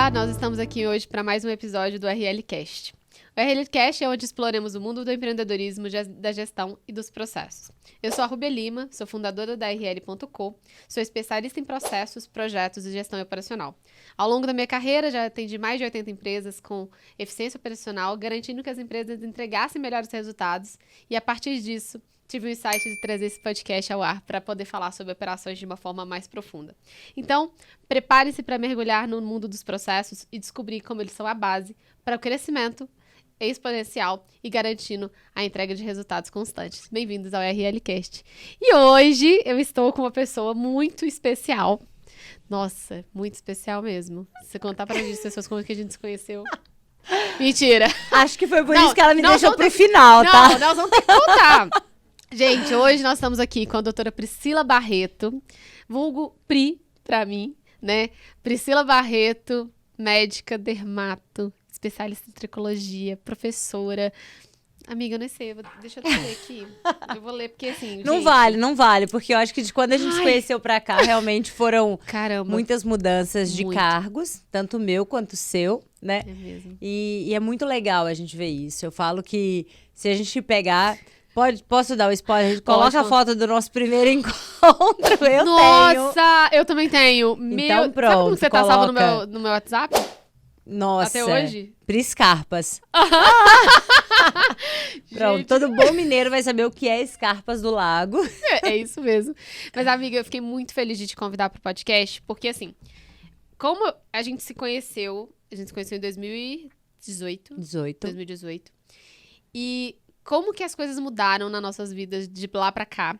Olá, nós estamos aqui hoje para mais um episódio do RLcast. O RLcast é onde exploramos o mundo do empreendedorismo, da gestão e dos processos. Eu sou a Rubia Lima, sou fundadora da RL.co, sou especialista em processos, projetos e gestão operacional. Ao longo da minha carreira, já atendi mais de 80 empresas com eficiência operacional, garantindo que as empresas entregassem melhores resultados e, a partir disso, tive o insight de trazer esse podcast ao ar para poder falar sobre operações de uma forma mais profunda. Então, prepare-se para mergulhar no mundo dos processos e descobrir como eles são a base para o crescimento exponencial e garantindo a entrega de resultados constantes. Bem-vindos ao RLcast. E hoje eu estou com uma pessoa muito especial. Nossa, muito especial mesmo. Se você contar para as pessoas como que a gente se conheceu... Mentira. Acho que foi por isso que ela me deixou pro final, tá? Não, nós vamos ter que contar. Gente, hoje nós estamos aqui com a doutora Priscila Barreto, vulgo Pri, pra mim, né? Priscila Barreto, médica, dermato, especialista em tricologia, professora. Amiga, eu não sei, deixa eu ler aqui. Eu vou ler, porque assim, Não vale, porque eu acho que de quando a gente se conheceu pra cá, realmente foram muitas mudanças de cargos, tanto o meu quanto o seu, né? É mesmo. E é muito legal a gente ver isso. Eu falo que se a gente pegar... Posso dar o spoiler? A gente coloca a foto do nosso primeiro encontro. Eu tenho. Nossa, eu também tenho. Então, pronto. Sabe como você tá salvo no meu WhatsApp? Nossa. Até hoje? Priscarpas. Pronto, todo bom mineiro vai saber o que é Escarpas do Lago. É isso mesmo. Mas, amiga, eu fiquei muito feliz de te convidar pro podcast, porque, assim, como a gente se conheceu em 2018. E como que as coisas mudaram nas nossas vidas de lá pra cá.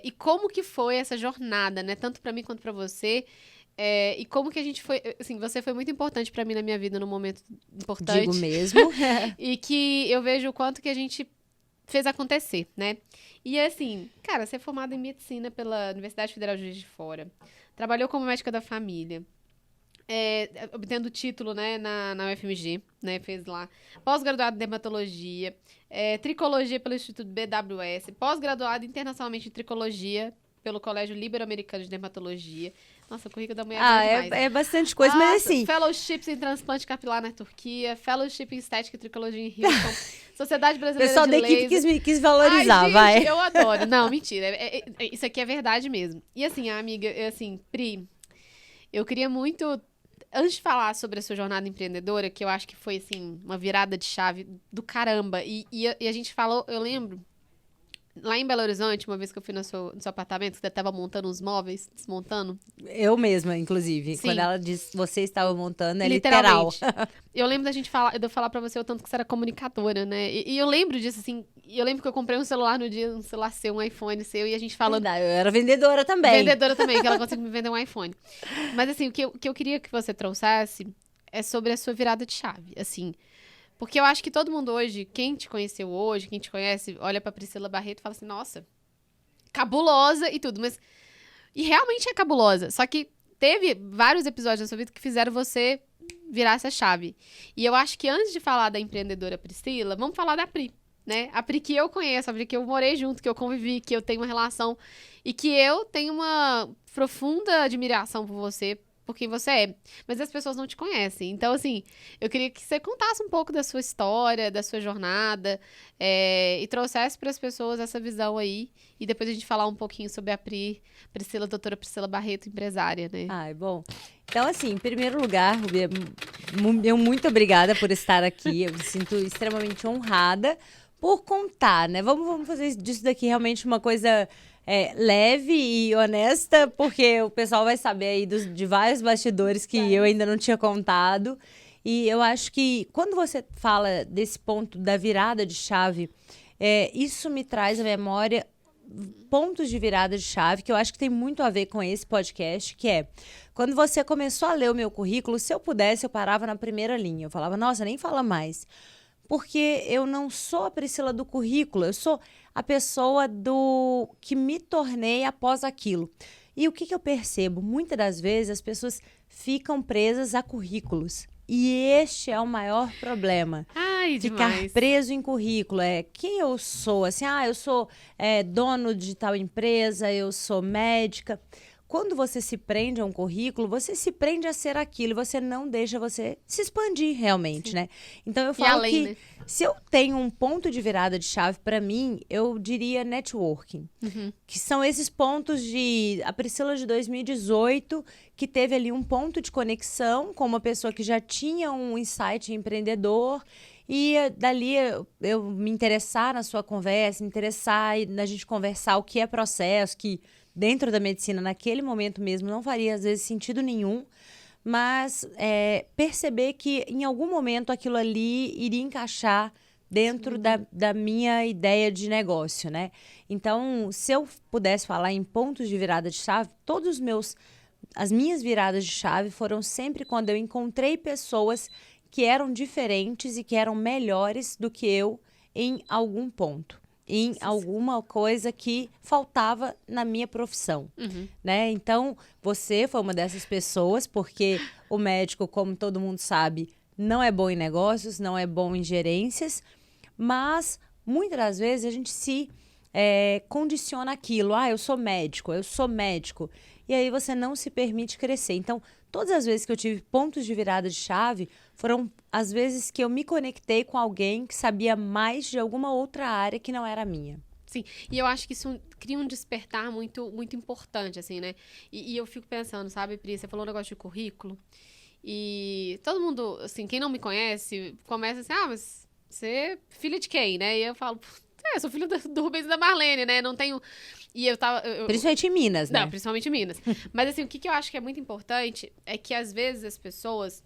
E como que foi essa jornada, né? Tanto pra mim quanto pra você. E como que a gente foi... Assim, você foi muito importante pra mim na minha vida num momento importante. Digo mesmo. E que eu vejo o quanto que a gente fez acontecer, né? E assim, cara, você é formada em medicina pela Universidade Federal de Juiz de Fora. Trabalhou como médica da família. Obtendo título, né, na UFMG, né, fez lá. Pós-graduado em dermatologia. Tricologia pelo Instituto BWS. Pós-graduado internacionalmente em tricologia pelo Colégio Ibero-Americano de Dermatologia. Nossa, o currículo da mulher é demais. É bastante coisa, mas assim... Fellowships em transplante capilar na Turquia, Fellowship em estética e tricologia em Houston, Sociedade Brasileira de Laser. O pessoal da equipe quis valorizar, gente, vai. Eu adoro. Não, mentira. Isso aqui é verdade mesmo. E assim, amiga, Pri, eu queria muito... Antes de falar sobre a sua jornada empreendedora, que eu acho que foi, assim, uma virada de chave do caramba. E a gente falou, eu lembro... Lá em Belo Horizonte, uma vez que eu fui no seu apartamento, você estava montando uns móveis, desmontando. Eu mesma, inclusive. Sim. Quando ela disse você estava montando, é literal. Eu lembro de eu falar pra você o tanto que você era comunicadora, né? E eu lembro disso, assim. E eu lembro que eu comprei um celular no dia, um celular seu, um iPhone seu, e a gente falando... Eu era vendedora também. Vendedora também, que ela conseguiu me vender um iPhone. Mas, assim, o que eu queria que você trouxesse é sobre a sua virada de chave, assim... Porque eu acho que todo mundo hoje, quem te conheceu hoje, quem te conhece, olha pra Priscila Barreto e fala assim, nossa, cabulosa e tudo. E realmente é cabulosa. Só que teve vários episódios na sua vida que fizeram você virar essa chave. E eu acho que antes de falar da empreendedora Priscila, vamos falar da Pri, né? A Pri que eu conheço, a Pri que eu morei junto, que eu convivi, que eu tenho uma relação. E que eu tenho uma profunda admiração por você, por quem você é, mas as pessoas não te conhecem. Então, assim, eu queria que você contasse um pouco da sua história, da sua jornada, e trouxesse para as pessoas essa visão aí, e depois a gente falar um pouquinho sobre a doutora Priscila Barreto, empresária, né? Ai, bom. Então, assim, em primeiro lugar, Rubia, eu muito obrigada por estar aqui, eu me sinto extremamente honrada por contar, né? Vamos fazer disso daqui realmente uma coisa... leve e honesta, porque o pessoal vai saber aí de vários bastidores que eu ainda não tinha contado. E eu acho que quando você fala desse ponto da virada de chave, isso me traz à memória pontos de virada de chave que eu acho que tem muito a ver com esse podcast, que é quando você começou a ler o meu currículo, se eu pudesse, eu parava na primeira linha. Eu falava, nossa, nem fala mais. Porque eu não sou a Priscila do currículo, eu sou a pessoa que me tornei após aquilo. E o que eu percebo? Muitas das vezes as pessoas ficam presas a currículos. E este é o maior problema. Ai, Ficar demais. preso em currículo. Quem eu sou? Assim, eu sou dono de tal empresa, eu sou médica. quando você se prende a um currículo, você se prende a ser aquilo, você não deixa você se expandir realmente, né? Então eu falo além, que né? se eu tenho um ponto de virada de chave para mim, eu diria networking. Que são esses pontos de... A Priscila de 2018, que teve ali um ponto de conexão com uma pessoa que já tinha um insight empreendedor. E dali eu me interessar na sua conversa, me interessar na gente conversar o que é processo, que dentro da medicina, naquele momento mesmo, não faria, às vezes, sentido nenhum. Mas perceber que, em algum momento, aquilo ali iria encaixar dentro da minha ideia de negócio, né? Então, se eu pudesse falar em pontos de virada de chave, as minhas viradas de chave foram sempre quando eu encontrei pessoas que eram diferentes e que eram melhores do que eu em algum ponto, em alguma coisa que faltava na minha profissão, né? Então, você foi uma dessas pessoas, porque o médico, como todo mundo sabe, não é bom em negócios, não é bom em gerências, mas muitas das vezes a gente se condiciona aquilo. Eu sou médico, eu sou médico. E aí você não se permite crescer. Então, todas as vezes que eu tive pontos de virada de chave, foram as vezes que eu me conectei com alguém que sabia mais de alguma outra área que não era a minha. Sim, e eu acho que isso cria um despertar muito, muito importante, assim, né? E eu fico pensando, sabe, Pri, você falou um negócio de currículo, e todo mundo, assim, quem não me conhece, começa assim, mas você é filha de quem, né? E eu falo, eu sou filha do Rubens e da Marlene, né? Não tenho... E eu tava... Principalmente em Minas, né? Não, principalmente em Minas. Mas, assim, o que eu acho que é muito importante é que, às vezes, as pessoas...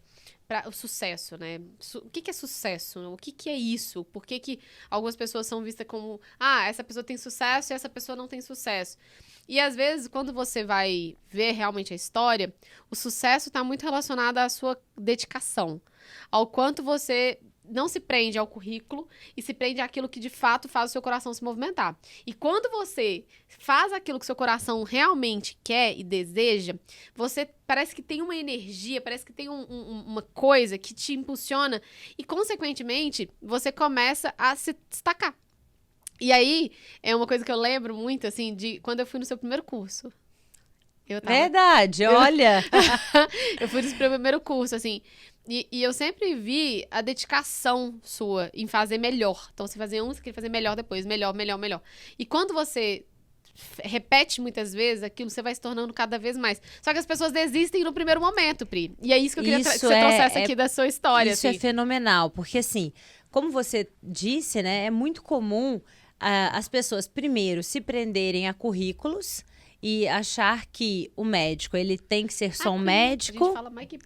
O sucesso, né? O que é sucesso? O que é isso? Por que algumas pessoas são vistas como... essa pessoa tem sucesso e essa pessoa não tem sucesso. E, às vezes, quando você vai ver realmente a história, o sucesso está muito relacionado à sua dedicação. Ao quanto você... não se prende ao currículo e se prende àquilo que de fato faz o seu coração se movimentar. E quando você faz aquilo que o seu coração realmente quer e deseja, você parece que tem uma energia, parece que tem uma coisa que te impulsiona e, consequentemente, você começa a se destacar. E aí, é uma coisa que eu lembro muito, assim, de quando eu fui no seu primeiro curso. Verdade, olha! Eu fui no seu primeiro curso, assim... E eu sempre vi a dedicação sua em fazer melhor. Então, você fazia você queria fazer melhor depois. Melhor, melhor, melhor. E quando você repete muitas vezes aquilo, você vai se tornando cada vez mais. Só que as pessoas desistem no primeiro momento, Pri. E é isso que eu queria que você trouxesse aqui da sua história. Isso assim. É fenomenal, porque assim, como você disse, né, é muito comum as pessoas, primeiro, se prenderem a currículos e achar que o médico, ele tem que ser só um médico. A gente fala Mike.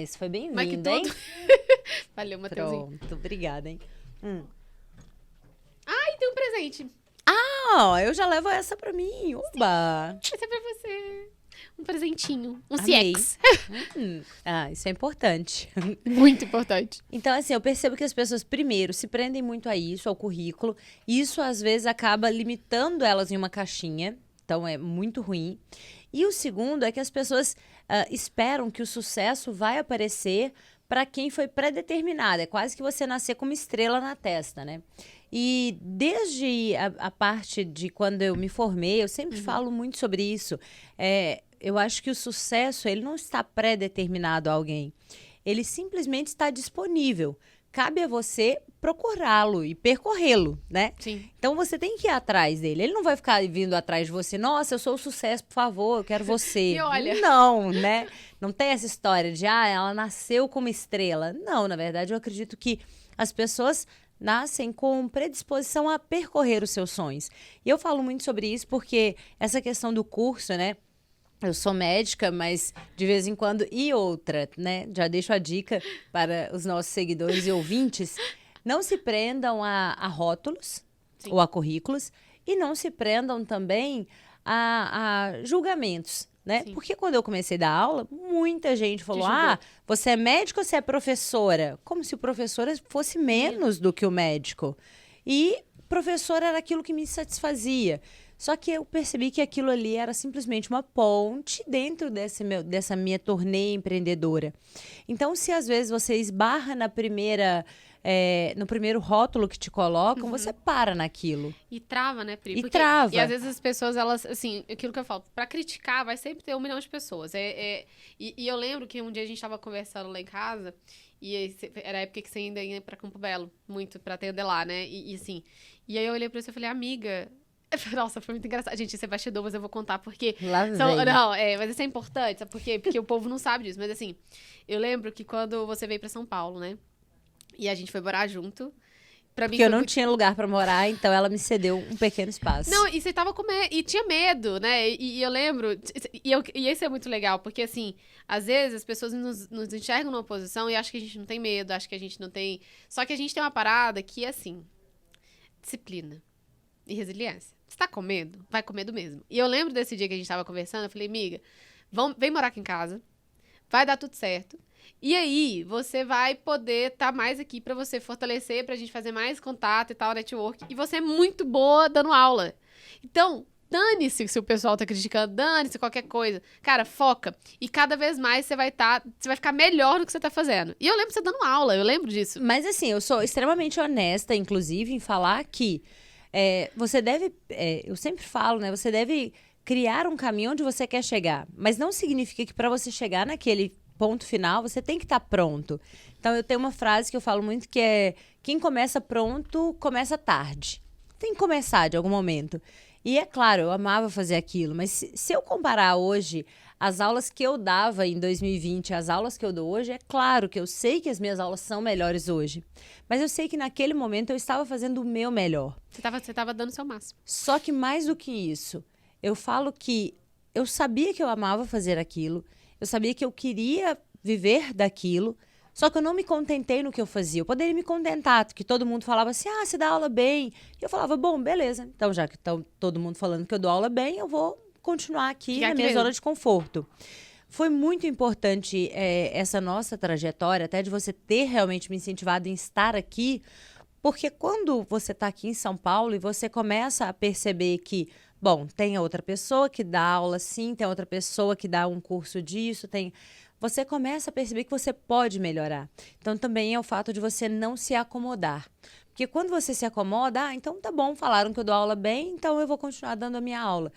Isso foi bem Mike lindo, todo. hein? Valeu, Matheusinho. Pronto, obrigada, hein? E tem um presente. Eu já levo essa pra mim. Oba! Esse é pra você. Um presentinho. Um Amei. CX. Isso é importante. Muito importante. Então, assim, eu percebo que as pessoas, primeiro, se prendem muito a isso, ao currículo. E isso, às vezes, acaba limitando elas em uma caixinha. Então, é muito ruim. E o segundo é que as pessoas esperam que o sucesso vai aparecer para quem foi pré-determinado. É quase que você nascer com uma estrela na testa, né? E desde a parte de quando eu me formei, eu sempre falo muito sobre isso. Eu acho que o sucesso, ele não está pré-determinado a alguém. Ele simplesmente está disponível. Cabe a você procurá-lo e percorrê-lo, né? Sim. Então, você tem que ir atrás dele. Ele não vai ficar vindo atrás de você. Nossa, eu sou o sucesso, por favor, eu quero você. E olha... Não, né? Não tem essa história de, ela nasceu como estrela. Não, na verdade, eu acredito que as pessoas nascem com predisposição a percorrer os seus sonhos. E eu falo muito sobre isso porque essa questão do curso, né? Eu sou médica, mas de vez em quando... E outra, né? Já deixo a dica para os nossos seguidores e ouvintes. Não se prendam a rótulos ou a currículos. E não se prendam também a julgamentos, né? Sim. Porque quando eu comecei a dar aula, muita gente falou, você é médico ou você é professora? Como se o professor fosse menos do que o médico. E professor era aquilo que me satisfazia. Só que eu percebi que aquilo ali era simplesmente uma ponte dentro dessa minha turnê empreendedora. Então, se às vezes você esbarra na primeira no primeiro rótulo que te colocam, você para naquilo. E trava, né, Pri? E trava. E às vezes as pessoas, elas, assim, aquilo que eu falo, pra criticar vai sempre ter 1 milhão de pessoas. E eu lembro que um dia a gente tava conversando lá em casa, e era a época que você ainda ia pra Campo Belo, muito, pra atender lá, né? E assim, e aí eu olhei pra você e falei, amiga... Nossa, foi muito engraçado. Gente, isso é bastidor, mas eu vou contar porque... Lá vem. Não, mas isso é importante, sabe por quê? Porque o povo não sabe disso. Mas assim, eu lembro que quando você veio pra São Paulo, né? E a gente foi morar junto. Pra mim Porque eu foi não muito... tinha lugar pra morar, então ela me cedeu um pequeno espaço. Não, e você tava com medo, e tinha medo, né? E eu lembro, e isso é muito legal, porque assim, às vezes as pessoas nos enxergam numa posição e acham que a gente não tem medo, acham que a gente não tem... Só que a gente tem uma parada que é assim, disciplina e resiliência. Você tá com medo? Vai com medo mesmo. E eu lembro desse dia que a gente tava conversando, eu falei, amiga, vem morar aqui em casa, vai dar tudo certo. E aí, você vai poder estar mais aqui pra você fortalecer, pra gente fazer mais contato e tal, network. E você é muito boa dando aula. Então, dane-se se o pessoal tá criticando, dane-se qualquer coisa. Cara, foca. E cada vez mais você vai ficar melhor no que você tá fazendo. E eu lembro você dando aula, eu lembro disso. Mas assim, eu sou extremamente honesta, inclusive, em falar que você deve... eu sempre falo, né? Você deve criar um caminho onde você quer chegar. Mas não significa que pra você chegar naquele ponto final, você tem que estar pronto. Então, eu tenho uma frase que eu falo muito que é: quem começa pronto, começa tarde. Tem que começar de algum momento. E é claro, eu amava fazer aquilo, mas se eu comparar hoje as aulas que eu dava em 2020 às aulas que eu dou hoje, é claro que eu sei que as minhas aulas são melhores hoje. Mas eu sei que naquele momento eu estava fazendo o meu melhor. Você tava dando o seu máximo. Só que mais do que isso, eu falo que eu sabia que eu amava fazer aquilo, eu sabia que eu queria viver daquilo, só que eu não me contentei no que eu fazia. Eu poderia me contentar, que todo mundo falava assim, você dá aula bem. E eu falava, bom, beleza. Então, já que tá todo mundo falando que eu dou aula bem, eu vou continuar aqui na minha zona de conforto. Foi muito importante essa nossa trajetória, até de você ter realmente me incentivado em estar aqui, porque quando você está aqui em São Paulo e você começa a perceber que, bom, tem outra pessoa que dá aula sim, tem outra pessoa que dá um curso disso, você começa a perceber que você pode melhorar. Então, também é o fato de você não se acomodar. Porque quando você se acomoda, então tá bom, falaram que eu dou aula bem, então eu vou continuar dando a minha aula.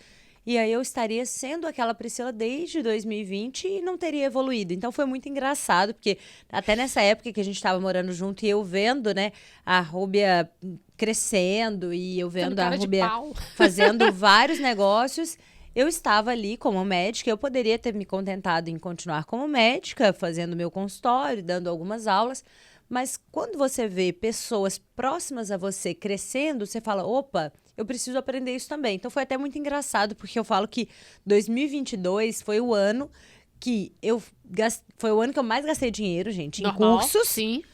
E aí eu estaria sendo aquela Priscila desde 2020 e não teria evoluído. Então foi muito engraçado, porque até nessa época que a gente estava morando junto e eu vendo, né, a Rúbia crescendo e eu vendo a Rúbia fazendo vários negócios, eu estava ali como médica. Eu poderia ter me contentado em continuar como médica, fazendo meu consultório, dando algumas aulas. Mas quando você vê pessoas próximas a você crescendo, você fala, opa, eu preciso aprender isso também. Então foi até muito engraçado, porque eu falo que 2022 foi o ano que foi o ano que eu mais gastei dinheiro, gente, em cursos. Sim.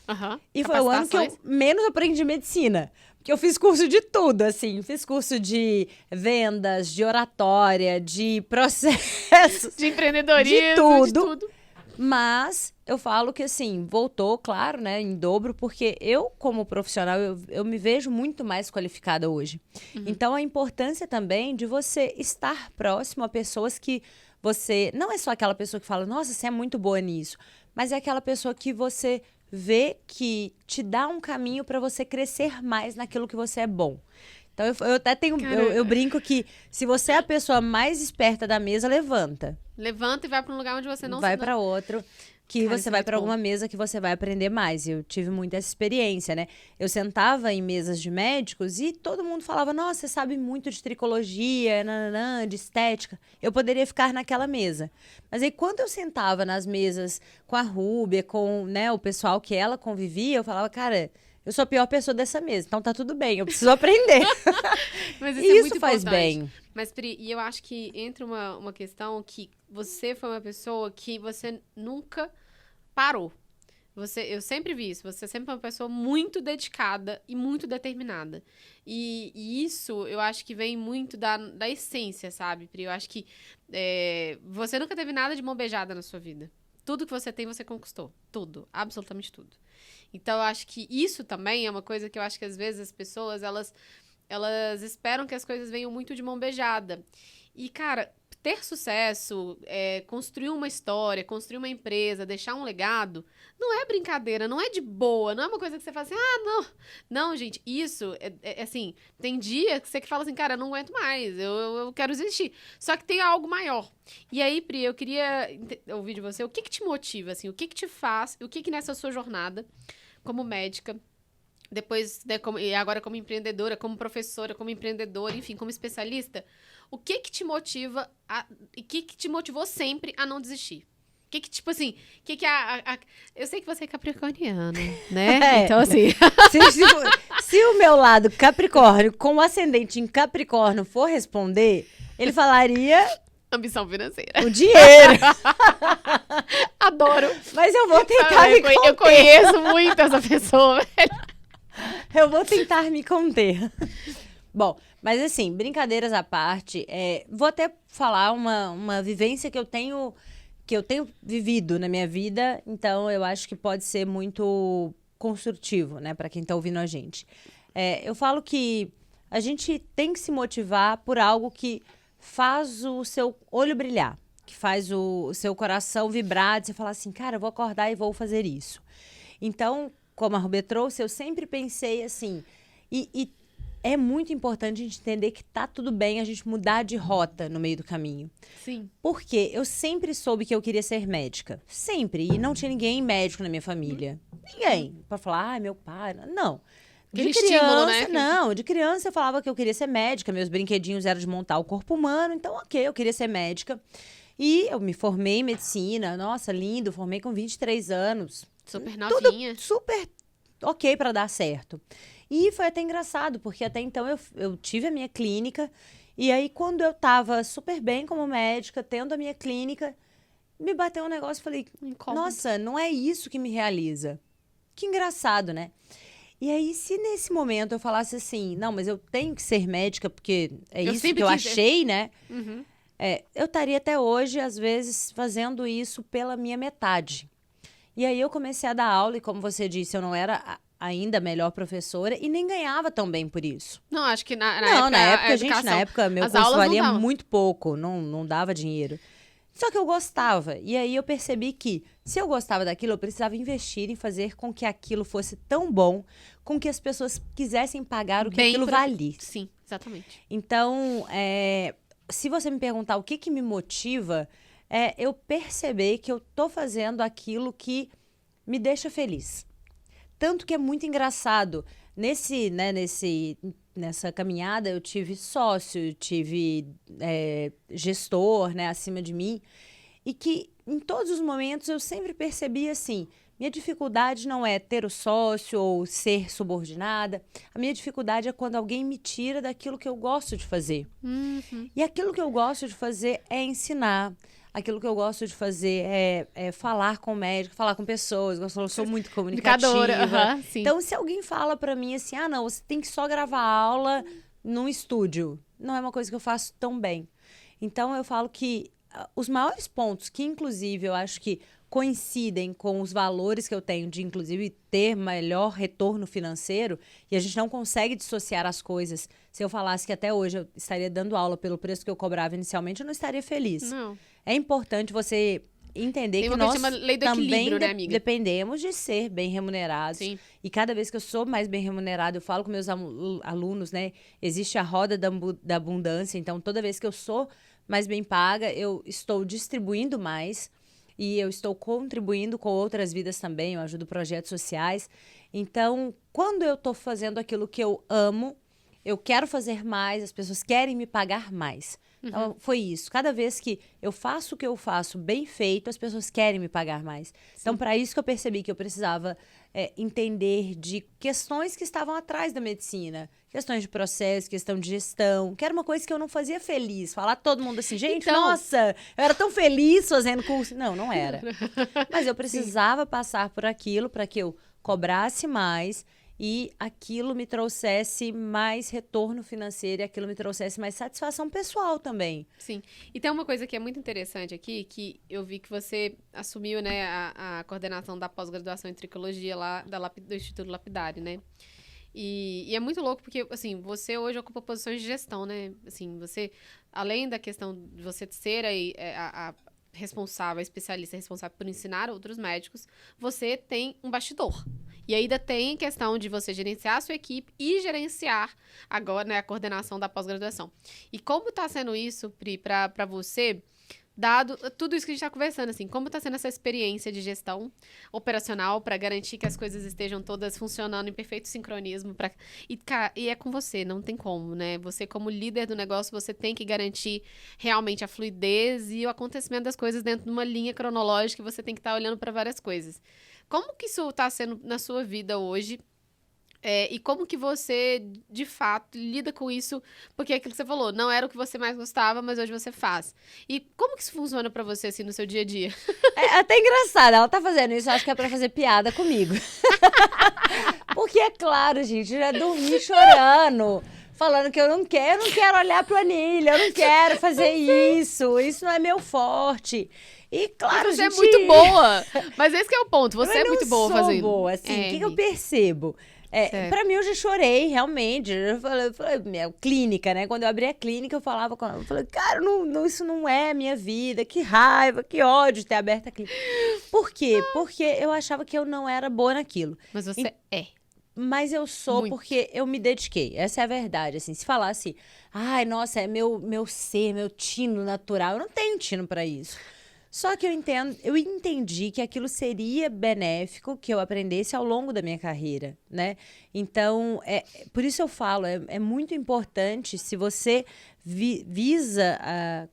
E foi o ano que eu menos aprendi medicina. Porque eu fiz curso de tudo, assim. Fiz curso de vendas, de oratória, de processos. De empreendedorismo, de tudo. Mas eu falo que, assim, voltou, claro, né, em dobro, porque eu, como profissional, eu me vejo muito mais qualificada hoje. Então, a importância também de você estar próximo a pessoas que você... Não é só aquela pessoa que fala, nossa, você é muito boa nisso, mas é aquela pessoa que você vê que te dá um caminho para você crescer mais naquilo que você é bom. Então, eu até tenho... Eu brinco que se você é a pessoa mais esperta da mesa, levanta. Levanta e vai para um lugar onde você não... Vai para outro, que você vai para alguma mesa que você vai aprender mais. Eu tive muito essa experiência, né? Eu sentava em mesas de médicos e todo mundo falava, nossa, você sabe muito de tricologia, nananã, de estética. Eu poderia ficar naquela mesa. Mas aí, quando eu sentava nas mesas com a Rúbia, com, né, o pessoal que ela convivia, eu falava, cara... Eu sou a pior pessoa dessa mesa, então tá tudo bem, eu preciso aprender. Mas isso é muito faz importante. bem. Mas, Pri, e eu acho que entra uma questão que você foi uma pessoa que você nunca parou. Eu sempre vi isso, você sempre foi uma pessoa muito dedicada e muito determinada. E isso eu acho que vem muito da essência, sabe, Pri? Eu acho que você nunca teve nada de mão beijada na sua vida. Tudo que você tem, você conquistou. Tudo, absolutamente tudo. Então, eu acho que isso também é uma coisa que eu acho que às vezes as pessoas, elas esperam que as coisas venham muito de mão beijada. E, cara, ter sucesso, construir uma história, construir uma empresa, deixar um legado, não é brincadeira, não é de boa, não é uma coisa que você fala assim, não. Não, gente, isso, assim, tem dia que você que fala assim, cara, eu não aguento mais, eu quero desistir. Só que tem algo maior. E aí, Pri, eu queria ouvir de você, o que te motiva, assim, o que te faz, o que nessa sua jornada, como médica, depois, né, e agora como empreendedora, como professora, como empreendedora, enfim, como especialista, o que te motiva e o que te motivou sempre a não desistir? O que tipo assim, eu sei que você é capricorniana, né? Então, assim... se o meu lado Capricórnio, com o ascendente em Capricórnio, for responder, ele falaria... Ambição financeira. O dinheiro. Adoro. Mas eu vou tentar me conter. Eu conheço muito essa pessoa, velho. Eu vou tentar me conter. Bom, mas assim, brincadeiras à parte, vou até falar uma vivência que eu tenho vivido na minha vida, então eu acho que pode ser muito construtivo, né, para quem tá ouvindo a gente. Eu falo que a gente tem que se motivar por algo que faz o seu olho brilhar, que faz o seu coração vibrar, de você falar assim, cara, eu vou acordar e vou fazer isso. Então, como a Rubê trouxe, eu sempre pensei assim, e é muito importante a gente entender que tá tudo bem a gente mudar de rota no meio do caminho. Sim. Porque eu sempre soube que eu queria ser médica. Sempre. E não tinha ninguém médico na minha família. Ninguém. Pra falar, meu pai... Não. De Aquele criança, estímulo, né? não. De criança eu falava que eu queria ser médica. Meus brinquedinhos eram de montar o corpo humano. Então, ok, eu queria ser médica. E eu me formei em medicina. Nossa, lindo. Formei com 23 anos. Super novinha. Tudo super ok pra dar certo. E foi até engraçado, porque até então eu tive a minha clínica. E aí, quando eu tava super bem como médica, tendo a minha clínica, me bateu um negócio e falei, nossa, não é isso que me realiza. Que engraçado, né? E aí, se nesse momento eu falasse assim, não, mas eu tenho que ser médica, porque é isso que eu achei, né? Uhum. Eu estaria até hoje, às vezes, fazendo isso pela minha metade. E aí eu comecei a dar aula, e como você disse, eu não era ainda a melhor professora e nem ganhava tão bem por isso. Não, acho que na época, meu curso valia muito pouco, não dava dinheiro. Só que eu gostava. E aí eu percebi que, se eu gostava daquilo, eu precisava investir em fazer com que aquilo fosse tão bom, com que as pessoas quisessem pagar o que aquilo valia. Sim, exatamente. Então, se você me perguntar o que me motiva, eu perceber que eu tô fazendo aquilo que me deixa feliz. Tanto que é muito engraçado. Nessa caminhada, eu tive sócio, eu tive gestor, né, acima de mim. E que, em todos os momentos, eu sempre percebi assim, minha dificuldade não é ter o sócio ou ser subordinada. A minha dificuldade é quando alguém me tira daquilo que eu gosto de fazer. Uhum. E aquilo que eu gosto de fazer é ensinar. Aquilo que eu gosto de fazer é falar com o médico, falar com pessoas. Eu sou muito comunicativa. Sim. Então, se alguém fala pra mim assim, não, você tem que só gravar aula num estúdio. Não é uma coisa que eu faço tão bem. Então, eu falo que os maiores pontos que, inclusive, eu acho que coincidem com os valores que eu tenho de, inclusive, ter melhor retorno financeiro, e a gente não consegue dissociar as coisas. Se eu falasse que até hoje eu estaria dando aula pelo preço que eu cobrava inicialmente, eu não estaria feliz. Não. É importante você entender que nós também dependemos de ser bem remunerados. Sim. E cada vez que eu sou mais bem remunerado, eu falo com meus alunos, né? Existe a roda da abundância. Então, toda vez que eu sou mais bem paga, eu estou distribuindo mais. E eu estou contribuindo com outras vidas também. Eu ajudo projetos sociais. Então, quando eu estou fazendo aquilo que eu amo, eu quero fazer mais, as pessoas querem me pagar mais. Então, foi isso. Cada vez que eu faço o que eu faço bem feito, as pessoas querem me pagar mais. Sim. Então, para isso que eu percebi que eu precisava entender de questões que estavam atrás da medicina. Questões de processo, questão de gestão, que era uma coisa que eu não fazia feliz. Falar todo mundo assim, gente, nossa, eu era tão feliz fazendo curso. Não era. Mas eu precisava passar por aquilo para que eu cobrasse mais e aquilo me trouxesse mais retorno financeiro e aquilo me trouxesse mais satisfação pessoal também. Sim. E tem uma coisa que é muito interessante aqui, que eu vi que você assumiu, né, a coordenação da pós-graduação em tricologia lá do Instituto Lapidari, né? E é muito louco porque, assim, você hoje ocupa posições de gestão, né? Assim, você além da questão de você ser aí a responsável, a especialista responsável por ensinar outros médicos, você tem um bastidor. E ainda tem questão de você gerenciar a sua equipe e gerenciar agora, né, a coordenação da pós-graduação. E como está sendo isso, Pri, para você, dado tudo isso que a gente está conversando, assim, como está sendo essa experiência de gestão operacional para garantir que as coisas estejam todas funcionando em perfeito sincronismo? E é com você, não tem como, né? Você, como líder do negócio, você tem que garantir realmente a fluidez e o acontecimento das coisas dentro de uma linha cronológica, e você tem que estar olhando para várias coisas. Como que isso está sendo na sua vida hoje? E como que você, de fato, lida com isso? Porque é aquilo que você falou, não era o que você mais gostava, mas hoje você faz. E como que isso funciona pra você, assim, no seu dia a dia? É até engraçado, ela tá fazendo isso, acho que é pra fazer piada comigo. Porque é claro, gente, eu já dormi chorando, falando que eu não quero olhar a planilha, eu não quero fazer isso não é meu forte. E claro, Mas você gente... é muito boa. Mas esse que é o ponto, você é muito boa fazendo. Eu não sou boa, assim, o que eu percebo? Pra mim, eu já chorei, realmente. Eu falei, minha clínica, né? Quando eu abri a clínica, eu falava com ela. Eu falei, cara, isso não é a minha vida. Que raiva, que ódio de ter aberto a clínica. Por quê? Porque eu achava que eu não era boa naquilo. Mas você é. Mas eu sou Muito. porque eu me dediquei. Essa é a verdade, assim. Se falasse, ai, nossa, é meu ser, meu tino natural. Eu não tenho tino pra isso. Só que eu entendi que aquilo seria benéfico, que eu aprendesse ao longo da minha carreira, né? Então, por isso eu falo, é muito importante, se você visa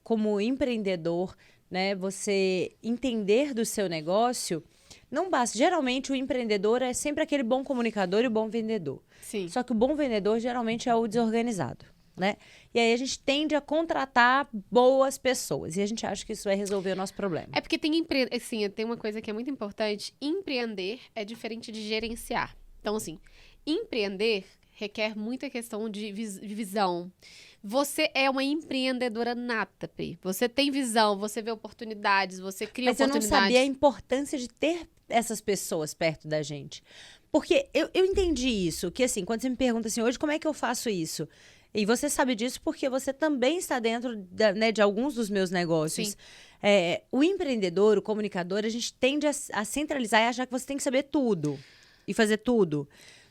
como empreendedor, né, você entender do seu negócio, não basta. Geralmente, o empreendedor é sempre aquele bom comunicador e o bom vendedor. Sim. Só que o bom vendedor geralmente é o desorganizado, né? E aí a gente tende a contratar boas pessoas. E a gente acha que isso vai resolver o nosso problema. É porque tem uma coisa que é muito importante. Empreender é diferente de gerenciar. Então, assim, empreender requer muita questão de visão. Você é uma empreendedora nata, Pri. Você tem visão, você vê oportunidades, você cria oportunidades. Mas eu não sabia a importância de ter essas pessoas perto da gente. Porque eu entendi isso, que assim, quando você me pergunta assim, hoje como é que eu faço isso? E você sabe disso porque você também está dentro de alguns dos meus negócios. Sim. O empreendedor, o comunicador, a gente tende a centralizar e achar que você tem que saber tudo e fazer tudo.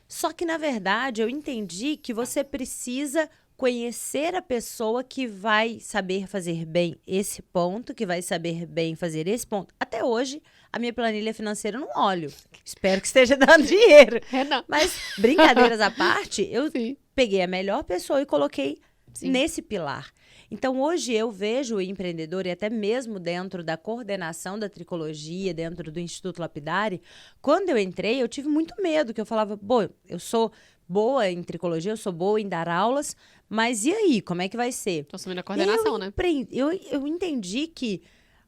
Só que, na verdade, eu entendi que você precisa conhecer a pessoa que vai saber fazer bem esse ponto, que vai saber bem fazer esse ponto. Até hoje, a minha planilha financeira eu não olho. Espero que esteja dando dinheiro. Não. Mas, brincadeiras à parte, eu Sim. peguei a melhor pessoa e coloquei Sim. nesse pilar. Então, hoje eu vejo o empreendedor, e até mesmo dentro da coordenação da tricologia, dentro do Instituto Lapidari, quando eu entrei, eu tive muito medo, que eu falava, eu sou boa em tricologia, eu sou boa em dar aulas, mas e aí, como é que vai ser? Tô assumindo a coordenação, né? Eu entendi que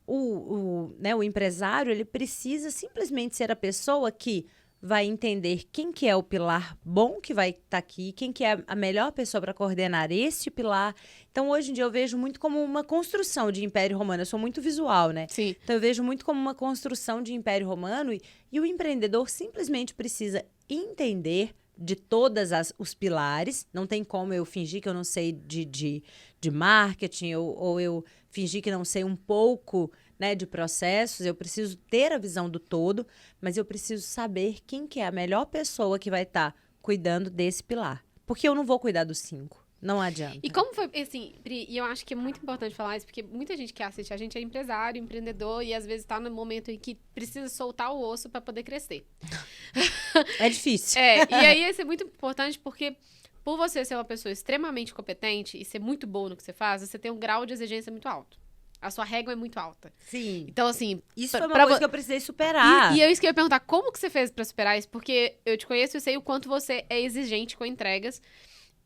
o empresário, ele precisa simplesmente ser a pessoa que vai entender quem que é o pilar bom que vai estar aqui, quem que é a melhor pessoa para coordenar este pilar. Então, hoje em dia, eu vejo muito como uma construção de Império Romano. Eu sou muito visual, né? Sim. Então, eu vejo muito como uma construção de Império Romano e o empreendedor simplesmente precisa entender de todos os pilares. Não tem como eu fingir que eu não sei de marketing ou eu fingir que não sei um pouco, né, de processos. Eu preciso ter a visão do todo, mas eu preciso saber quem que é a melhor pessoa que vai estar cuidando desse pilar. Porque eu não vou cuidar dos 5. Não adianta. E como foi, assim, Pri, e eu acho que é muito importante falar isso, porque muita gente que assiste a gente é empresário, empreendedor, e às vezes tá no momento em que precisa soltar o osso para poder crescer. É difícil. E aí isso é muito importante porque, por você ser uma pessoa extremamente competente e ser muito boa no que você faz, você tem um grau de exigência muito alto. A sua régua é muito alta. Sim. Então, assim... Isso foi uma coisa que eu precisei superar. E é isso que eu ia perguntar, como que você fez pra superar isso? Porque eu te conheço e sei o quanto você é exigente com entregas.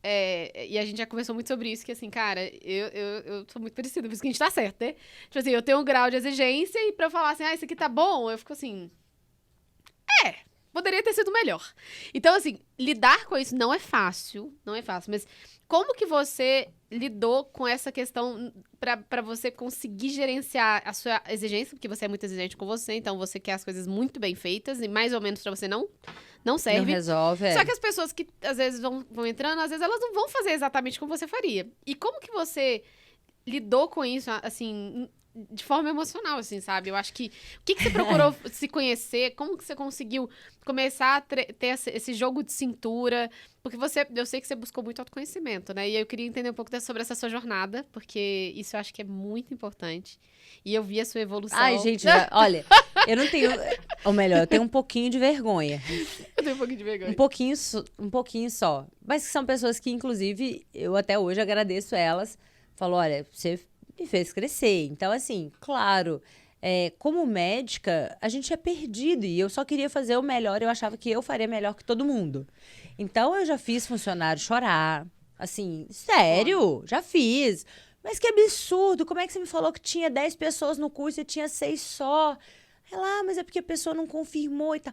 E a gente já conversou muito sobre isso, que assim, cara, eu sou muito parecida, por isso que a gente tá certo, né? Tipo assim, eu tenho um grau de exigência e pra eu falar assim, isso aqui tá bom, eu fico assim... Poderia ter sido melhor. Então, assim, lidar com isso não é fácil, mas como que você lidou com essa questão pra você conseguir gerenciar a sua exigência, porque você é muito exigente com você, então você quer as coisas muito bem feitas e mais ou menos pra você não serve. Não resolve. Só que as pessoas que às vezes vão entrando, às vezes elas não vão fazer exatamente como você faria. E como que você lidou com isso, assim, de forma emocional, assim, sabe? Eu acho que... O que você procurou se conhecer? Como que você conseguiu começar a ter esse jogo de cintura? Porque eu sei que você buscou muito autoconhecimento, né? E eu queria entender um pouco sobre essa sua jornada, porque isso eu acho que é muito importante. E eu vi a sua evolução. Ai, gente, olha, eu não tenho... Ou melhor, eu tenho um pouquinho de vergonha. Eu tenho um pouquinho de vergonha. Um pouquinho só. Mas que são pessoas que, inclusive, eu até hoje agradeço elas. Falo, olha, você me fez crescer. Então, assim, claro, como médica, a gente é perdido. E eu só queria fazer o melhor. Eu achava que eu faria melhor que todo mundo. Então, eu já fiz funcionário chorar. Assim, sério, já fiz. Mas que absurdo. Como é que você me falou que tinha 10 pessoas no curso e tinha 6 só? Ela, mas é porque a pessoa não confirmou e tal.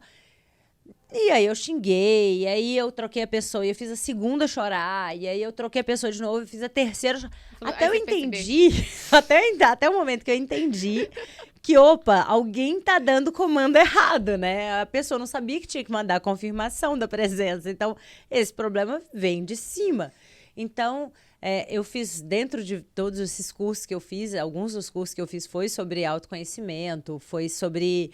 E aí eu xinguei, e aí eu troquei a pessoa e eu fiz a segunda chorar, e aí eu troquei a pessoa de novo e fiz a terceira chorar. Até eu entendi, até o momento que eu entendi que, opa, alguém tá dando comando errado, né? A pessoa não sabia que tinha que mandar a confirmação da presença. Então, esse problema vem de cima. Então, eu fiz, dentro de todos esses cursos que eu fiz, alguns dos cursos que eu fiz foi sobre autoconhecimento, foi sobre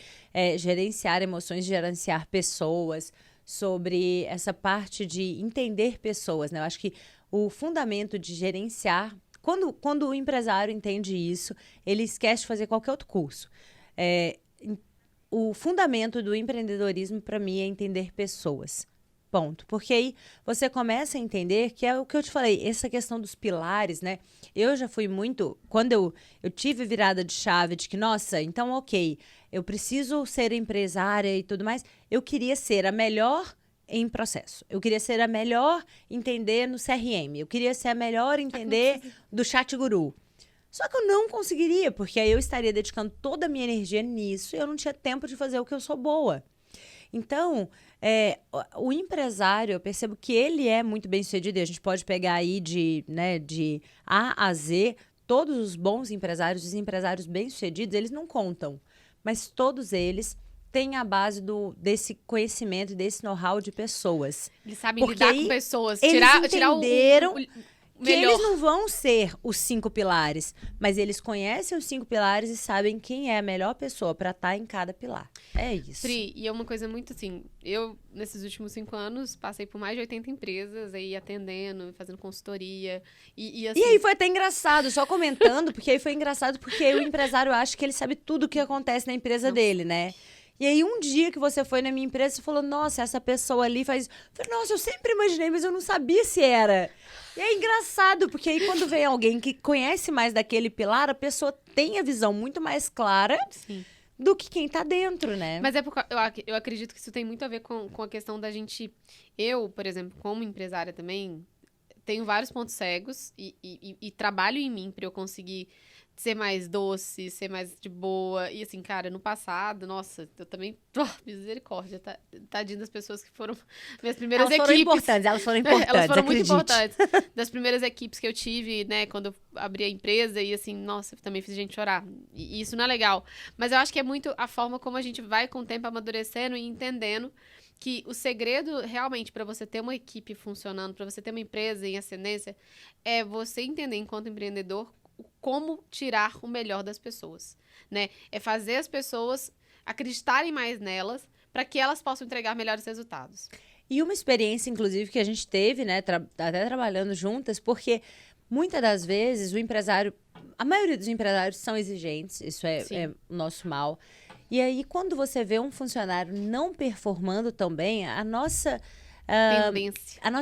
gerenciar emoções, gerenciar pessoas, sobre essa parte de entender pessoas, né? Eu acho que o fundamento de gerenciar, quando o empresário entende isso, ele esquece de fazer qualquer outro curso. O fundamento do empreendedorismo, para mim, é entender pessoas. Ponto. Porque aí você começa a entender que é o que eu te falei, essa questão dos pilares, né? Eu já fui muito... Quando eu tive virada de chave de que, nossa, então ok, eu preciso ser empresária e tudo mais, eu queria ser a melhor em processo. Eu queria ser a melhor entender no CRM. Eu queria ser a melhor entender do Chat Guru. Só que eu não conseguiria, porque aí eu estaria dedicando toda a minha energia nisso e eu não tinha tempo de fazer o que eu sou boa. Então, o empresário, eu percebo que ele é muito bem sucedido, e a gente pode pegar aí de A a Z, todos os bons empresários, os empresários bem sucedidos, eles não contam, mas todos eles têm a base desse conhecimento e desse know-how de pessoas. Eles sabem porque lidar com pessoas, eles tirar o que eles não vão ser os 5 pilares, mas eles conhecem os 5 pilares e sabem quem é a melhor pessoa para estar em cada pilar. É isso. Pri, e é uma coisa muito assim, eu, nesses últimos 5 anos, passei por mais de 80 empresas, aí atendendo, fazendo consultoria, assim... E aí foi até engraçado, só comentando, porque aí foi engraçado porque o empresário acha que ele sabe tudo o que acontece na empresa dele, né? E aí, um dia que você foi na minha empresa, você falou, nossa, essa pessoa ali faz... Eu falei, nossa, eu sempre imaginei, mas eu não sabia se era. E é engraçado, porque aí quando vem alguém que conhece mais daquele pilar, a pessoa tem a visão muito mais clara do que quem tá dentro, né? Mas porque eu acredito que isso tem muito a ver com a questão da gente... Eu, por exemplo, como empresária também, tenho vários pontos cegos e trabalho em mim para eu conseguir ser mais doce, ser mais de boa. E assim, cara, no passado, nossa, eu também... misericórdia, tadinho das pessoas que foram minhas primeiras equipes. Elas foram importantes, Elas foram muito acredite. importantes. Das primeiras equipes que eu tive, né, quando eu abri a empresa e assim, nossa, eu também fiz gente chorar. E isso não é legal. Mas eu acho que é muito a forma como a gente vai com o tempo amadurecendo e entendendo que o segredo, realmente, para você ter uma equipe funcionando, para você ter uma empresa em ascendência, é você entender, enquanto empreendedor, como tirar o melhor das pessoas, né? É fazer as pessoas acreditarem mais nelas para que elas possam entregar melhores resultados. E uma experiência, inclusive, que a gente teve, né, até trabalhando juntas, porque muitas das vezes o empresário, a maioria dos empresários são exigentes, isso é o nosso mal. E aí, quando você vê um funcionário não performando tão bem, a nossa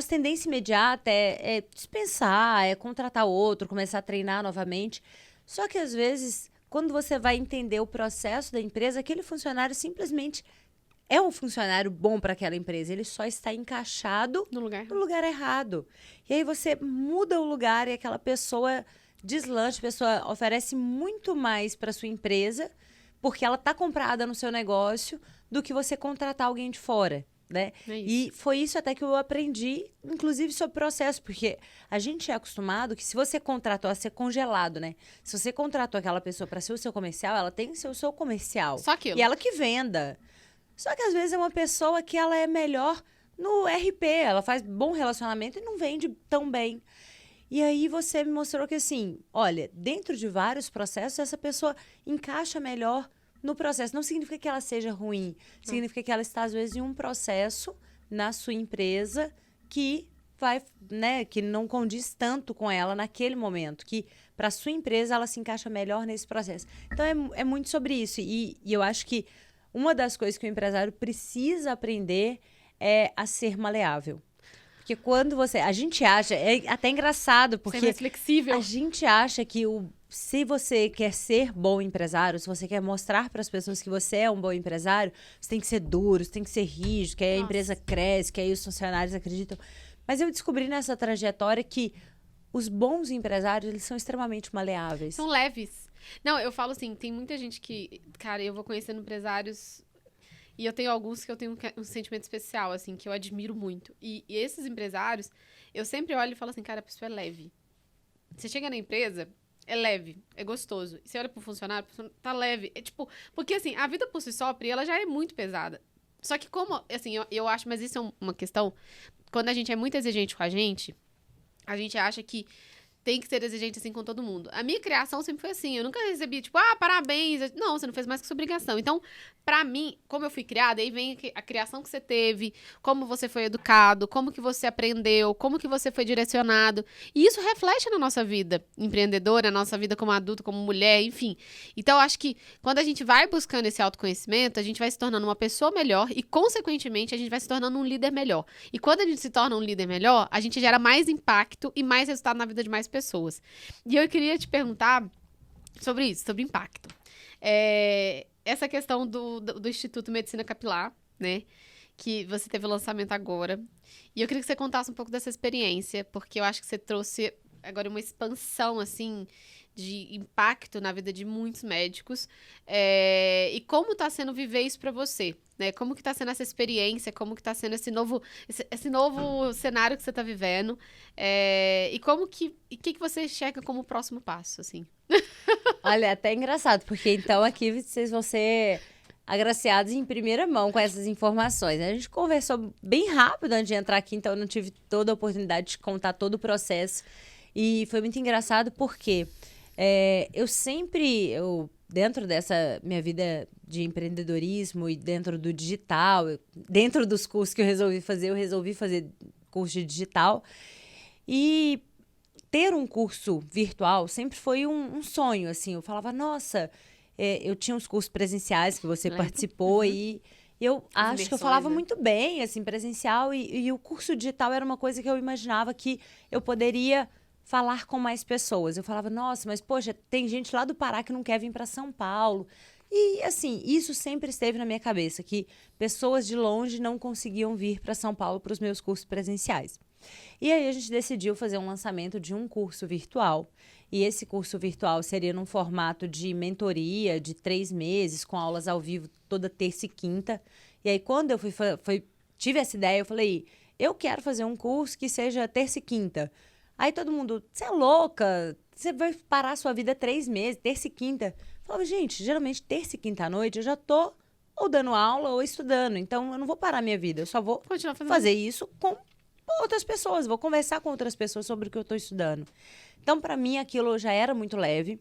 tendência imediata é dispensar, é contratar outro, começar a treinar novamente. Só que, às vezes, quando você vai entender o processo da empresa, aquele funcionário simplesmente é um funcionário bom para aquela empresa. Ele só está encaixado no lugar errado. E aí você muda o lugar e aquela pessoa deslancha, a pessoa oferece muito mais para sua empresa porque ela está comprada no seu negócio do que você contratar alguém de fora. Né? E foi isso até que eu aprendi, inclusive, sobre o processo, porque a gente é acostumado que se você contratou a ser congelado, né? Se você contratou aquela pessoa para ser o seu comercial, ela tem que ser o seu comercial. Só aquilo. E ela que venda. Só que às vezes é uma pessoa que ela é melhor no RP, ela faz bom relacionamento e não vende tão bem. E aí você me mostrou que, assim, olha, dentro de vários processos, essa pessoa encaixa melhor no processo. Não significa que ela seja ruim, significa que ela está, às vezes, em um processo na sua empresa que vai, né, que não condiz tanto com ela naquele momento, que para sua empresa ela se encaixa melhor nesse processo. Então é muito sobre isso. E eu acho que uma das coisas que o empresário precisa aprender é a ser maleável. Porque quando você... A gente acha... É até engraçado, porque... Ser mais flexível. A gente acha que se você quer ser bom empresário, se você quer mostrar para as pessoas que você é um bom empresário, você tem que ser duro, você tem que ser rígido, que aí a empresa cresce, que aí os funcionários acreditam. Mas eu descobri nessa trajetória que os bons empresários, eles são extremamente maleáveis. São leves. Não, eu falo assim, tem muita gente que... Cara, eu vou conhecendo empresários... E eu tenho alguns que eu tenho um sentimento especial, assim, que eu admiro muito. E esses empresários, eu sempre olho e falo assim, cara, a pessoa é leve. Você chega na empresa, é leve, é gostoso. E você olha pro funcionário, tá leve. É tipo... Porque, assim, a vida por si só, Pri, ela já é muito pesada. Só que como... Assim, eu acho... Mas isso é uma questão... Quando a gente é muito exigente com a gente acha que tem que ser exigente assim com todo mundo. A minha criação sempre foi assim. Eu nunca recebi, tipo, parabéns. Não, você não fez mais que sua obrigação. Então, pra mim, como eu fui criada, aí vem a criação que você teve, como você foi educado, como que você aprendeu, como que você foi direcionado. E isso reflete na nossa vida empreendedora, na nossa vida como adulto, como mulher, enfim. Então, eu acho que quando a gente vai buscando esse autoconhecimento, a gente vai se tornando uma pessoa melhor e, consequentemente, a gente vai se tornando um líder melhor. E quando a gente se torna um líder melhor, a gente gera mais impacto e mais resultado na vida de mais pessoas. E eu queria te perguntar sobre isso, sobre impacto. Essa questão do Instituto Medicina Capilar, né? Que você teve o lançamento agora. E eu queria que você contasse um pouco dessa experiência, porque eu acho que você trouxe agora uma expansão, assim, de impacto na vida de muitos médicos. E como está sendo viver isso para você? Né? Como que está sendo essa experiência? Como que está sendo esse novo cenário que você está vivendo? E o que você enxerga como o próximo passo, assim? Olha, é até engraçado, porque então aqui vocês vão ser agraciados em primeira mão com essas informações. A gente conversou bem rápido antes de entrar aqui, então eu não tive toda a oportunidade de contar todo o processo. E foi muito engraçado porque dentro dessa minha vida de empreendedorismo e dentro do digital, dentro dos cursos que eu resolvi fazer curso de digital. E ter um curso virtual sempre foi um sonho, assim. Eu falava, nossa, eu tinha uns cursos presenciais que você participou e eu acho que eu falava muito bem, assim, presencial. E o curso digital era uma coisa que eu imaginava que eu poderia falar com mais pessoas. Eu falava, nossa, mas poxa, tem gente lá do Pará que não quer vir para São Paulo. E, assim, isso sempre esteve na minha cabeça, que pessoas de longe não conseguiam vir para São Paulo para os meus cursos presenciais. E aí a gente decidiu fazer um lançamento de um curso virtual. E esse curso virtual seria num formato de mentoria de 3 meses, com aulas ao vivo toda terça e quinta. E aí, quando eu tive essa ideia, eu falei, eu quero fazer um curso que seja terça e quinta. Aí todo mundo, você é louca? Você vai parar a sua vida 3 meses, terça e quinta. Eu falava, gente, geralmente terça e quinta à noite eu já tô ou dando aula ou estudando. Então, eu não vou parar a minha vida, eu só vou fazer isso com outras pessoas, vou conversar com outras pessoas sobre o que eu estou estudando. Então, para mim, aquilo já era muito leve.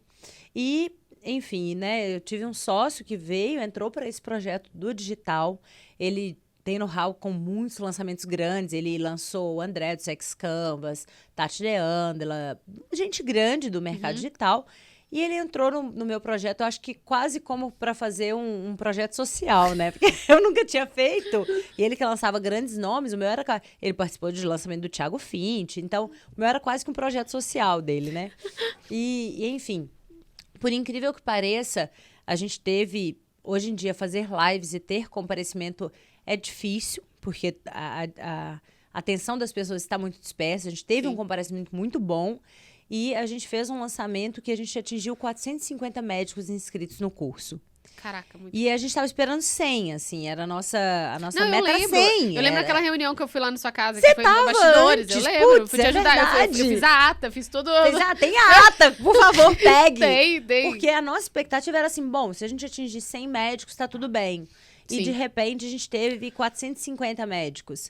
E, enfim, né, eu tive um sócio que entrou para esse projeto do digital. Ele tem know-how com muitos lançamentos grandes. Ele lançou o André do Sex Canvas, Tati Deandela, gente grande do mercado digital. E ele entrou no meu projeto, eu acho que quase como para fazer um projeto social, né? Porque eu nunca tinha feito. E ele que lançava grandes nomes, o meu era... Ele participou de lançamento do Thiago Fint, então o meu era quase que um projeto social dele, né? E enfim, por incrível que pareça, a gente teve... Hoje em dia, fazer lives e ter comparecimento é difícil, porque a atenção das pessoas está muito dispersa. A gente teve um comparecimento muito bom. E a gente fez um lançamento que a gente atingiu 450 médicos inscritos no curso. Caraca, muito. E a gente estava esperando 100, assim, era a nossa meta era 100. Eu lembro daquela reunião que eu fui lá na sua casa, Você que foi no bastidores, antes, eu lembro. putz, Fui te ajudar, eu fiz a ata, fiz tudo... Tem a ata, por favor, pegue. Tem. Porque a nossa expectativa era assim, bom, se a gente atingir 100 médicos, tá tudo bem. E, de repente, a gente teve 450 médicos.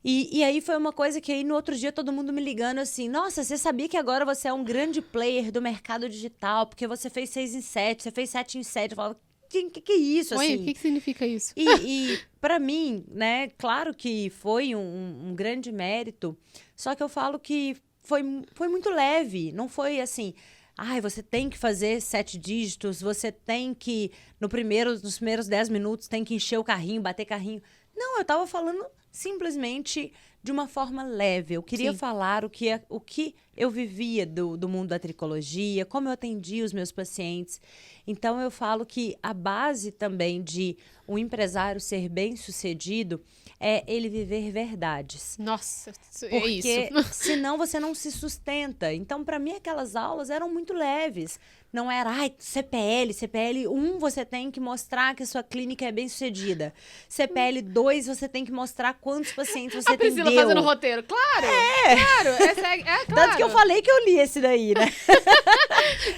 E aí foi uma coisa que aí no outro dia todo mundo me ligando assim, nossa, você sabia que agora você é um grande player do mercado digital, porque você fez 6 em 7, você fez 7 em 7. Eu falava, que é isso, Oi, assim? o que significa isso? E para mim, né, claro que foi um grande mérito, só que eu falo que foi muito leve, não foi assim, ai, você tem que fazer 7 dígitos, você tem que, nos primeiros 10 minutos, tem que encher o carrinho, bater carrinho. Não, eu tava falando simplesmente de uma forma leve. Eu queria Sim. falar o que eu vivia do mundo da tricologia, como eu atendia os meus pacientes. Então, eu falo que a base também de um empresário ser bem-sucedido é ele viver verdades. Nossa, é Porque isso. senão você não se sustenta. Então, para mim, aquelas aulas eram muito leves. Não era, ai, CPL 1 você tem que mostrar que a sua clínica é bem sucedida. CPL 2 você tem que mostrar quantos pacientes você A Priscila atendeu. fazendo roteiro. Claro! Claro! Claro! Tanto que eu falei que eu li esse daí, né?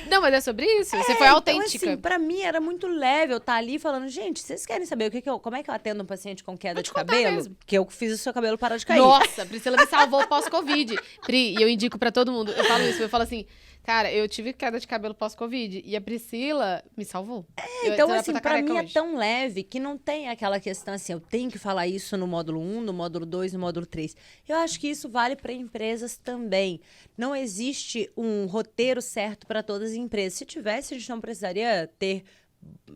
Não, mas é sobre isso. Você foi autêntica. Então, assim, pra mim era muito leve eu estar ali falando, gente, vocês querem saber como é que eu atendo um paciente com queda Vou de te contar cabelo? mesmo. Que eu fiz o seu cabelo parar de cair. Nossa, a Priscila me salvou pós-Covid. Pri, e eu indico pra todo mundo. Eu falo isso, eu falo assim, cara, eu tive queda de cabelo pós-Covid e a Priscila me salvou. Então, Eu era assim, tá pra careca mim é hoje. tão leve que não tem aquela questão assim, eu tenho que falar isso no módulo 1, no módulo 2, no módulo 3. Eu acho que isso vale para empresas também. Não existe um roteiro certo para todas as empresas. Se tivesse, a gente não precisaria ter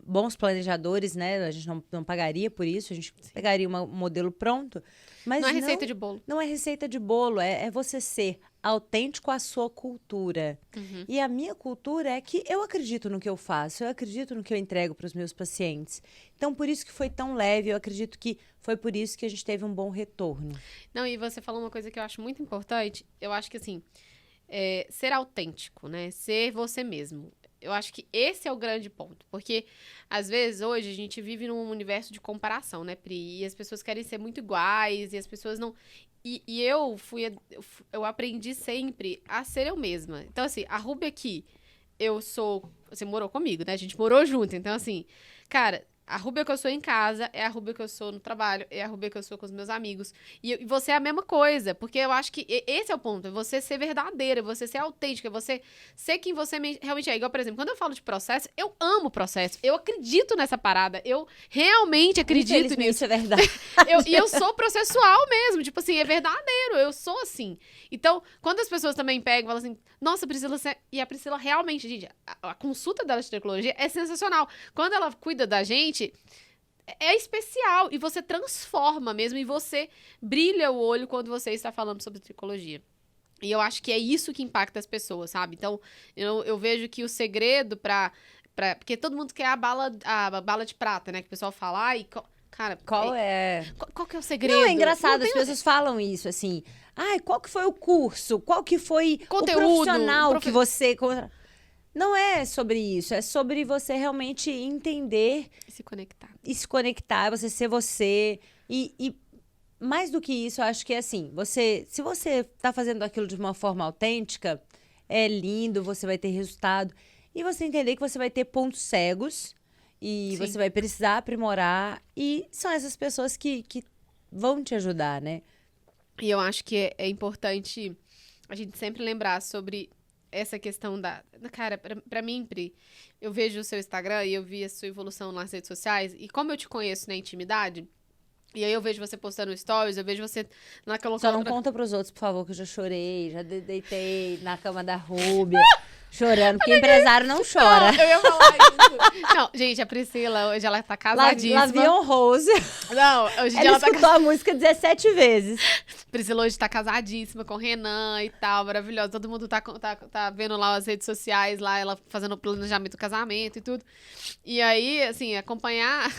bons planejadores, né? A gente não pagaria por isso, a gente pegaria um modelo pronto. Mas Não é receita de bolo. Não é receita de bolo, é você ser autêntico à sua cultura. E a minha cultura é que eu acredito no que eu faço, eu acredito no que eu entrego para os meus pacientes. Então, por isso que foi tão leve, eu acredito que foi por isso que a gente teve um bom retorno. Não, e você falou uma coisa que eu acho muito importante. Eu acho que, assim, ser autêntico, né? Ser você mesmo. Eu acho que esse é o grande ponto. Porque, às vezes, hoje, a gente vive num universo de comparação, né, Pri? E as pessoas querem ser muito iguais, e as pessoas não... E eu aprendi sempre a ser eu mesma. Então, assim, a Ruby aqui, eu sou... Você morou comigo, né? A gente morou junto. Então, assim, cara... A Rúbia que eu sou em casa é a Rúbia que eu sou no trabalho, é a Rúbia que eu sou com os meus amigos. E você é a mesma coisa, porque eu acho que esse é o ponto, é você ser verdadeira, você ser autêntica, você ser quem você realmente é. Igual, por exemplo, quando eu falo de processo, eu amo processo, eu acredito nessa parada, eu realmente acredito nisso. É verdade. E eu sou processual mesmo, tipo assim, é verdadeiro, eu sou assim. Então, quando as pessoas também pegam e falam assim, nossa, Priscila, e a Priscila realmente, gente, a consulta dela de tecnologia é sensacional. Quando ela cuida da gente, é especial e você transforma mesmo e você brilha o olho quando você está falando sobre tricologia. E eu acho que é isso que impacta as pessoas, sabe? Então, eu vejo que o segredo porque todo mundo quer a bala de prata, né? Que o pessoal fala, ai, cara... Qual que é o segredo? Não, é engraçado, as pessoas falam isso, assim. Ai, qual que foi o curso? Qual que foi Conteúdo, o profissional que você... Não é sobre isso, é sobre você realmente entender E se conectar, você ser você. E mais do que isso, eu acho que é assim, se você tá fazendo aquilo de uma forma autêntica, é lindo, você vai ter resultado. E você entender que você vai ter pontos cegos e Sim. você vai precisar aprimorar. E são essas pessoas que vão te ajudar, né? E eu acho que é importante a gente sempre lembrar sobre essa questão Cara, pra mim, Pri, eu vejo o seu Instagram e eu vi a sua evolução nas redes sociais. E como eu te conheço na intimidade, e aí eu vejo você postando stories, eu vejo você naquela... Só não conta pros outros, por favor, que eu já chorei, já deitei na cama da Rúbia, chorando, porque empresário não chora. Não, eu ia falar isso. Não, gente, a Priscila, hoje ela tá casadíssima. Lavion Rose. Não, hoje em dia Ela ela tá escutou a música 17 vezes. Priscila hoje tá casadíssima com o Renan e tal, maravilhosa. Todo mundo tá vendo lá as redes sociais, lá ela fazendo o planejamento do casamento e tudo. E aí, assim, acompanhar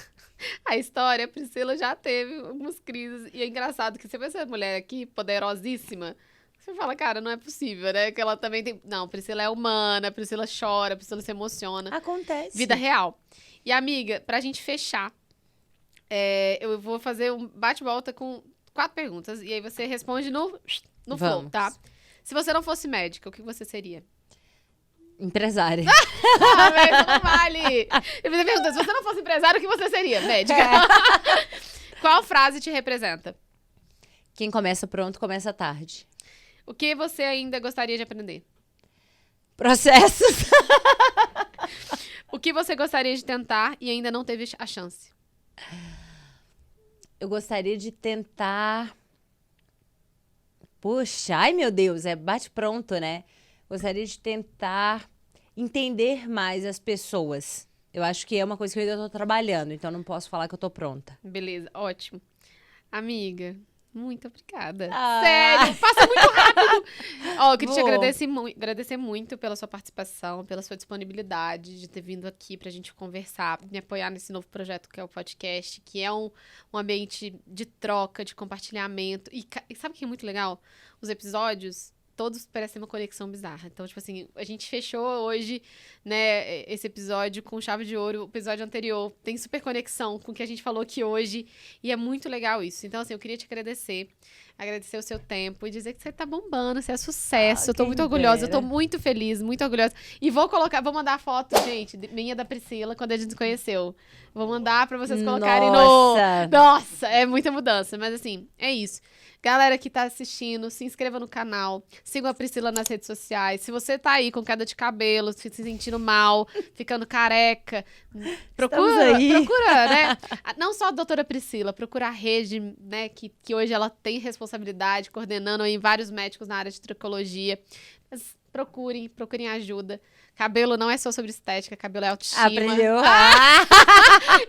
a história, a Priscila já teve algumas crises. E é engraçado que você vê essa mulher aqui, poderosíssima, você fala, cara, não é possível, né? Que ela também tem... Não, Priscila é humana, Priscila chora, Priscila se emociona. Acontece. Vida real. E, amiga, pra gente fechar, eu vou fazer um bate-volta com 4 perguntas. E aí você responde no flow, tá? Se você não fosse médica, o que você seria? Empresária. Mas não vale! E você pergunta, se você não fosse empresário, o que você seria? Médica. Qual frase te representa? Quem começa pronto, começa tarde. O que você ainda gostaria de aprender? Processos. O que você gostaria de tentar e ainda não teve a chance? Eu gostaria de tentar... Poxa, ai meu Deus, é bate pronto, né? Gostaria de tentar entender mais as pessoas. Eu acho que é uma coisa que eu ainda tô trabalhando, então não posso falar que eu tô pronta. Beleza, ótimo. Amiga, muito obrigada. Ah. Sério, passa muito rápido. Ó, eu queria te Vou. agradecer muito pela sua participação, pela sua disponibilidade de ter vindo aqui pra gente conversar, me apoiar nesse novo projeto que é o podcast, que é um ambiente de troca, de compartilhamento. E sabe o que é muito legal? Os episódios, todos parecem uma conexão bizarra. Então, tipo assim, a gente fechou hoje, né, esse episódio com chave de ouro. O episódio anterior tem super conexão com o que a gente falou aqui hoje. E é muito legal isso. Então, assim, eu queria te agradecer o seu tempo e dizer que você tá bombando, você é sucesso. Eu tô quem muito orgulhosa, eu tô dera. muito feliz, muito orgulhosa. E vou mandar a foto, gente, minha da Priscila, quando a gente se conheceu. Vou mandar pra vocês colocarem Nossa. Nossa, é muita mudança, mas assim, é isso. Galera que tá assistindo, se inscreva no canal, sigam a Priscila nas redes sociais. Se você tá aí com queda de cabelo, se sentindo mal, ficando careca, procura, aí. né? Não só a doutora Priscila, procura a rede, né, que hoje ela tem responsabilidade, coordenando aí vários médicos na área de tricologia. Mas procurem ajuda. Cabelo não é só sobre estética, cabelo é autoestima. Aprendeu?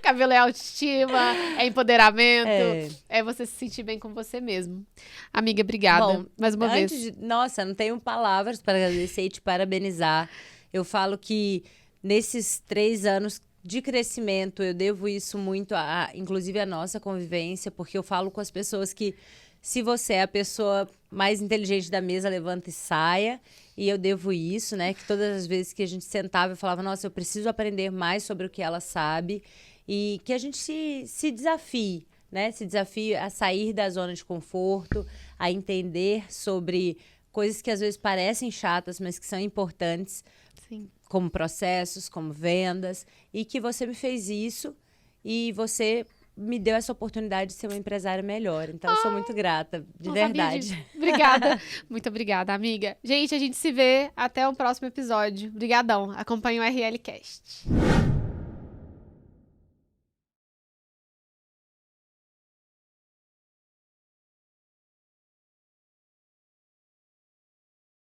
Cabelo é autoestima, é empoderamento, É. é você se sentir bem com você mesmo. Amiga, obrigada Bom, mais uma vez. Nossa, não tenho palavras para agradecer e te parabenizar. Eu falo que nesses 3 anos de crescimento, eu devo isso muito inclusive, a nossa convivência, porque eu falo com as pessoas que se você é a pessoa mais inteligente da mesa, levanta e saia. E eu devo isso, né? Que todas as vezes que a gente sentava, eu falava, nossa, eu preciso aprender mais sobre o que ela sabe. E que a gente se desafie, né? Se desafie a sair da zona de conforto, a entender sobre coisas que às vezes parecem chatas, mas que são importantes, Sim. como processos, como vendas. E que você me fez isso e você me deu essa oportunidade de ser uma empresária melhor. Então, eu sou muito grata, de Não sabia verdade. disso. Obrigada. Muito obrigada, amiga. Gente, a gente se vê até o próximo episódio. Obrigadão. Acompanhe o RL Cast.